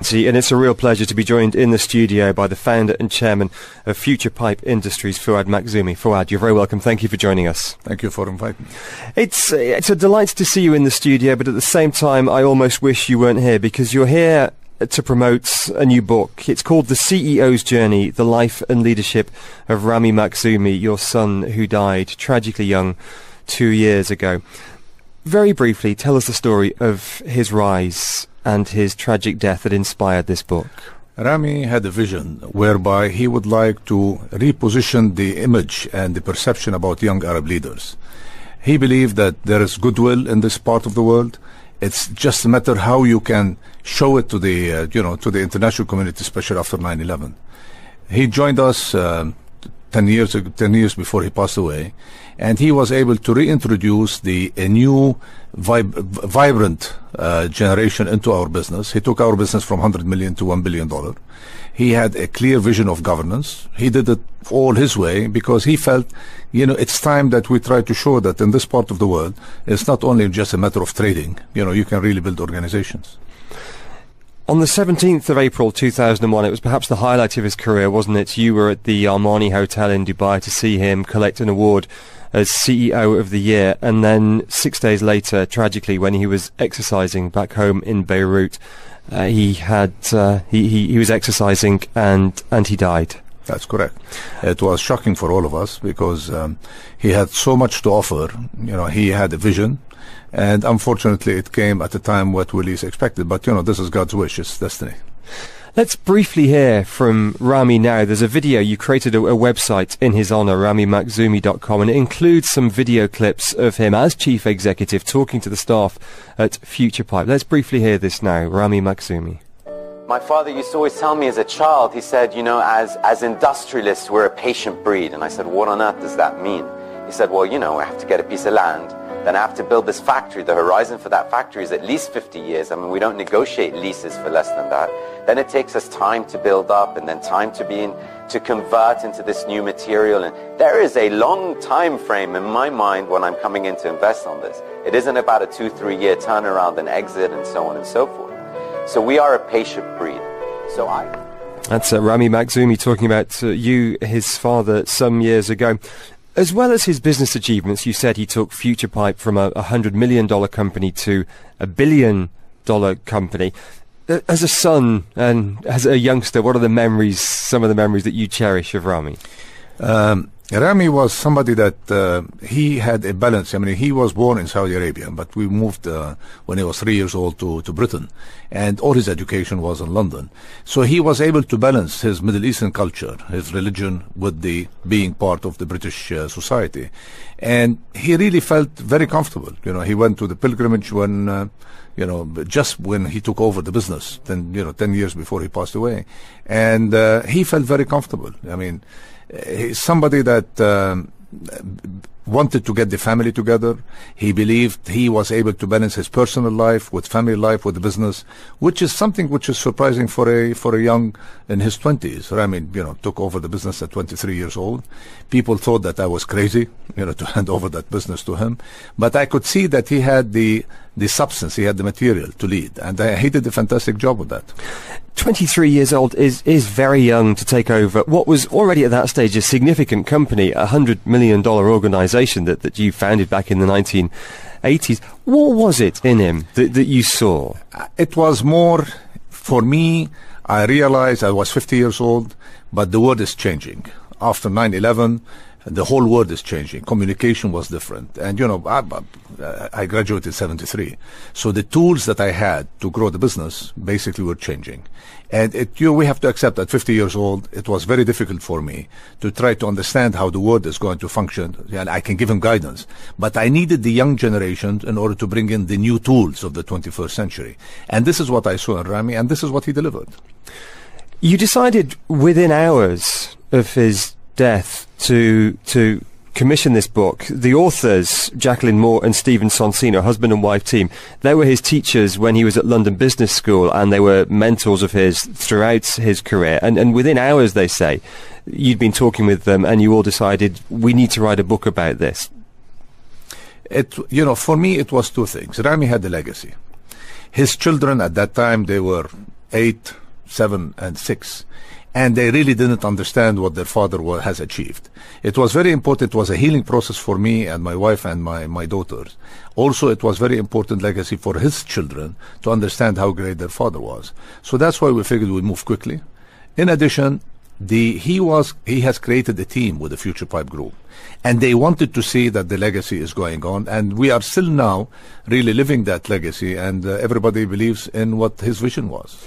opportunity, and it's a real pleasure to be joined in the studio by the founder and chairman of Future Pipe Industries, Fouad Makhzoumi. Fouad, you're very welcome. Thank you for joining us. Thank you for inviting me. It's a delight to see you in the studio, but at the same time, I almost wish you weren't here, because you're here to promote a new book. It's called The CEO's Journey, The Life and Leadership of Ramy Makhzoumi, your son who died tragically young 2 years ago. Very briefly, tell us the story of his rise and his tragic death that inspired this book. Ramy had a vision whereby he would like to reposition the image and the perception about young Arab leaders. He believed that there is goodwill in this part of the world. It's just a matter how you can show it to the, to the international community, especially after 9/11. He joined us 10 years before he passed away, and he was able to reintroduce a new vibrant generation into our business. He took our business from $100 million to $1 billion. He had a clear vision of governance. He did it all his way because he felt, it's time that we try to show that in this part of the world, it's not only just a matter of trading. You can really build organizations. On the 17th of April 2001, it was perhaps the highlight of his career, wasn't it? You were at the Armani Hotel in Dubai to see him collect an award as CEO of the Year, and then 6 days later, tragically, when he was exercising back home in Beirut, he was exercising and he died. That's correct. It was shocking for all of us because he had so much to offer. He had a vision. And unfortunately, it came at a time what we least expected. But, this is God's wish. It's destiny. Let's briefly hear from Ramy now. There's a video. You created a website in his honor, RamyMakhzoumi.com, and it includes some video clips of him as chief executive talking to the staff at Future Pipe. Let's briefly hear this now. Ramy Makhzoumi. My father used to always tell me as a child, he said, as industrialists, we're a patient breed. And I said, what on earth does that mean? He said, well, I have to get a piece of land. Then I have to build this factory. The horizon for that factory is at least 50 years. I mean, we don't negotiate leases for less than that. Then it takes us time to build up and then time to convert into this new material. And there is a long time frame in my mind when I'm coming in to invest on this. It isn't about a 2-3 year turnaround and exit and so on and so forth. So we are a patient breed. That's Ramy Makhzoumi talking about you, his father, some years ago. As well as his business achievements, you said he took Future Pipe from a $100 million company to a $1 billion company. As a son and as a youngster, what are some of the memories that you cherish of Ramy? Ramy was somebody that he had a balance. I mean, he was born in Saudi Arabia, but we moved when he was 3 years old to Britain, and all his education was in London. So he was able to balance his Middle Eastern culture, his religion, with the being part of the British society. And he really felt very comfortable. He went to the pilgrimage when, just when he took over the business, 10 years before he passed away. And he felt very comfortable. I mean, he's somebody that wanted to get the family together. He believed he was able to balance his personal life with family life with the business, which is something which is surprising for a young in his 20s. Ramy, took over the business at 23 years old. People thought that I was crazy, to hand over that business to him. But I could see that he had the substance, he had the material to lead, and he did a fantastic job with that. 23 years old is very young to take over what was already at that stage a significant company, a $100 million organization that you founded back in the 1980s. What was it in him that you saw? It was more, for me, I realized I was 50 years old, but the world is changing. After 9/11, the whole world is changing. Communication was different. And, I graduated in 73. So the tools that I had to grow the business basically were changing. And we have to accept at 50 years old, it was very difficult for me to try to understand how the world is going to function. And I can give him guidance. But I needed the young generation in order to bring in the new tools of the 21st century. And this is what I saw in Ramy, and this is what he delivered. You decided within hours of his death to commission this book. The authors, Jacqueline Moore and Stephen Sonsino, husband and wife team, they were his teachers when he was at London Business School, and they were mentors of his throughout his career. And within hours, they say, you'd been talking with them and you all decided, we need to write a book about this. For me, it was two things. Ramy had a legacy. His children at that time, they were 8, 7, and 6. And they really didn't understand what their father has achieved. It was very important. It was a healing process for me and my wife and my daughters. Also, it was very important legacy for his children to understand how great their father was. So that's why we figured we'd move quickly. In addition, he has created a team with the Future Pipe Group, and they wanted to see that the legacy is going on, and we are still now really living that legacy, and everybody believes in what his vision was.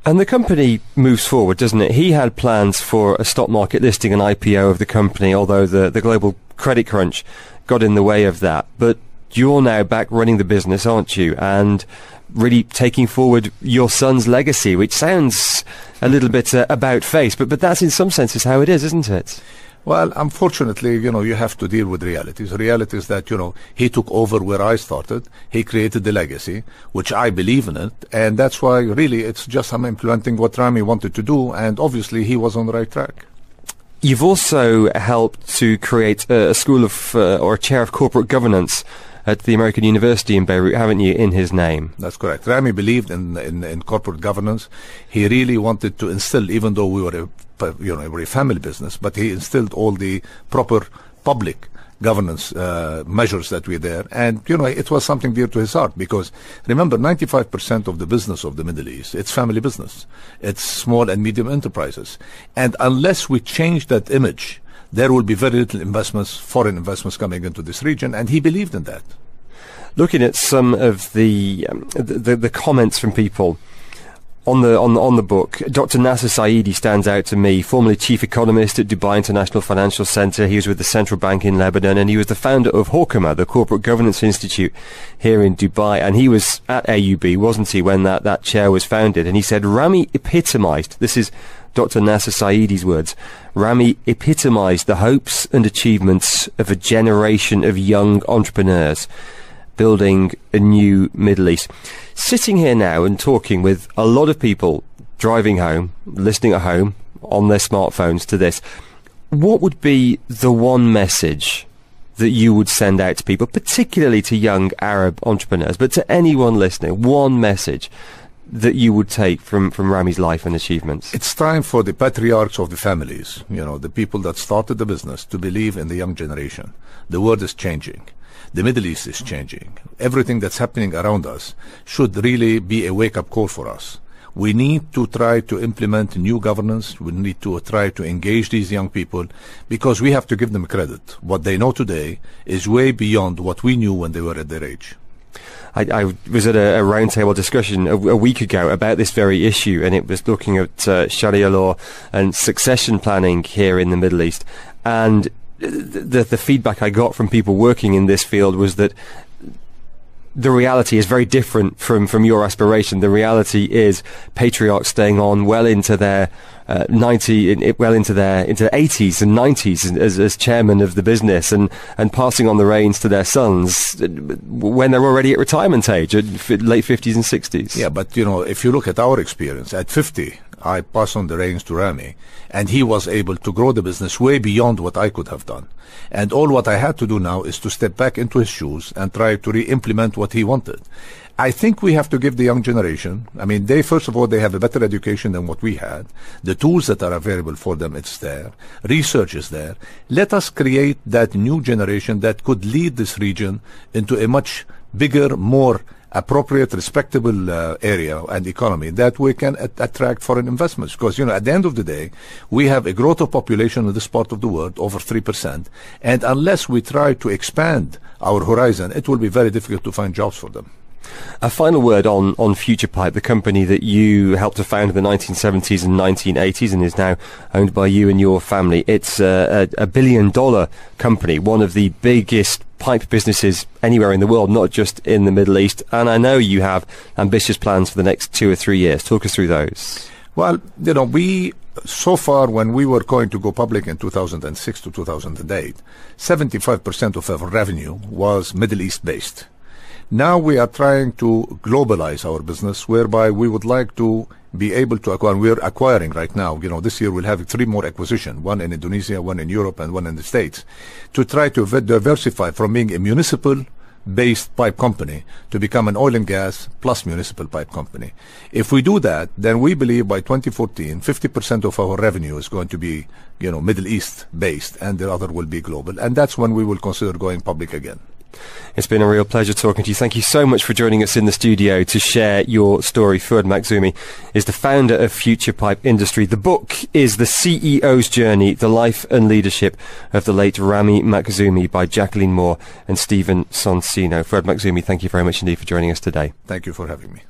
And the company moves forward, doesn't it? He had plans for a stock market listing, an IPO of the company, although the global credit crunch got in the way of that. But you're now back running the business, aren't you? And really taking forward your son's legacy, which sounds a little bit about face, but that's in some senses how it is, isn't it? Well, unfortunately, you have to deal with realities. Realities that, he took over where I started. He created the legacy, which I believe in it. And that's why, really, it's just I'm implementing what Rami wanted to do. And obviously, he was on the right track. You've also helped to create a school of, or a chair of corporate governance at the American University in Beirut, haven't you, in his name? That's correct. Rami believed in corporate governance. He really wanted to instill, even though we were a family business, but he instilled all the proper public governance measures that were there. And, it was something dear to his heart, because remember, 95% of the business of the Middle East, it's family business. It's small and medium enterprises. And unless we change that image, there will be very little investments, foreign investments coming into this region, and he believed in that. Looking at some of the comments from people on the book, Dr. Nasser Saidi stands out to me, formerly chief economist at Dubai International Financial Centre. He was with the Central Bank in Lebanon, and he was the founder of Hawkama, the Corporate Governance Institute here in Dubai. And he was at AUB, wasn't he, when that chair was founded? And he said, Rami epitomised, this is Dr. Nasser Saidi's words, Rami epitomised the hopes and achievements of a generation of young entrepreneurs building a new Middle East. Sitting here now and talking with a lot of people driving home, listening at home on their smartphones to this, what would be the one message that you would send out to people, particularly to young Arab entrepreneurs, but to anyone listening, one message that you would take from Rami's life and achievements? It's time for the patriarchs of the families, the people that started the business, to believe in the young generation. The world is changing. The Middle East is changing. Everything that's happening around us should really be a wake-up call for us. We need to try to implement new governance. We need to try to engage these young people, because we have to give them credit. What they know today is way beyond what we knew when they were at their age. I was at a roundtable discussion a week ago about this very issue, and it was looking at Sharia law and succession planning here in the Middle East. And the feedback I got from people working in this field was that the reality is very different from your aspiration. The reality is patriarchs staying on well into their into their 80s and 90s as chairman of the business, and passing on the reins to their sons when they're already at retirement age, at late 50s and 60s. Yeah, but if you look at our experience, at 50, I passed on the reins to Rami, and he was able to grow the business way beyond what I could have done. And all what I had to do now is to step back into his shoes and try to re-implement what he wanted. I think we have to give the young generation, first of all, they have a better education than what we had. The tools that are available for them, it's there. Research is there. Let us create that new generation that could lead this region into a much bigger, more appropriate, respectable area and economy that we can attract foreign investments. Because, at the end of the day, we have a growth of population in this part of the world, over 3%. And unless we try to expand our horizon, it will be very difficult to find jobs for them. A final word on Future Pipe, the company that you helped to found in the 1970s and 1980s and is now owned by you and your family. It's a $1 billion company, one of the biggest pipe businesses anywhere in the world, not just in the Middle East. And I know you have ambitious plans for the next 2 or 3 years. Talk us through those. Well, so far, when we were going to go public in 2006 to 2008, 75% of our revenue was Middle East based. Now we are trying to globalize our business, whereby we would like to be able to acquire. We're acquiring right now. This year we'll have 3 more acquisitions, one in Indonesia, one in Europe, and one in the States, to try to diversify from being a municipal based pipe company to become an oil and gas plus municipal pipe company. If we do that, then we believe by 2014, 50% of our revenue is going to be, Middle East based, and the other will be global. And that's when we will consider going public again. It's been a real pleasure talking to you. Thank you so much for joining us in the studio to share your story. Fouad Makhzoumi is the founder of Future Pipe Industry. The book is The CEO's Journey, The Life and Leadership of the Late Rami Makhzoumi by Jacqueline Moore and Stephen Sonsino. Fouad Makhzoumi, thank you very much indeed for joining us today. Thank you for having me.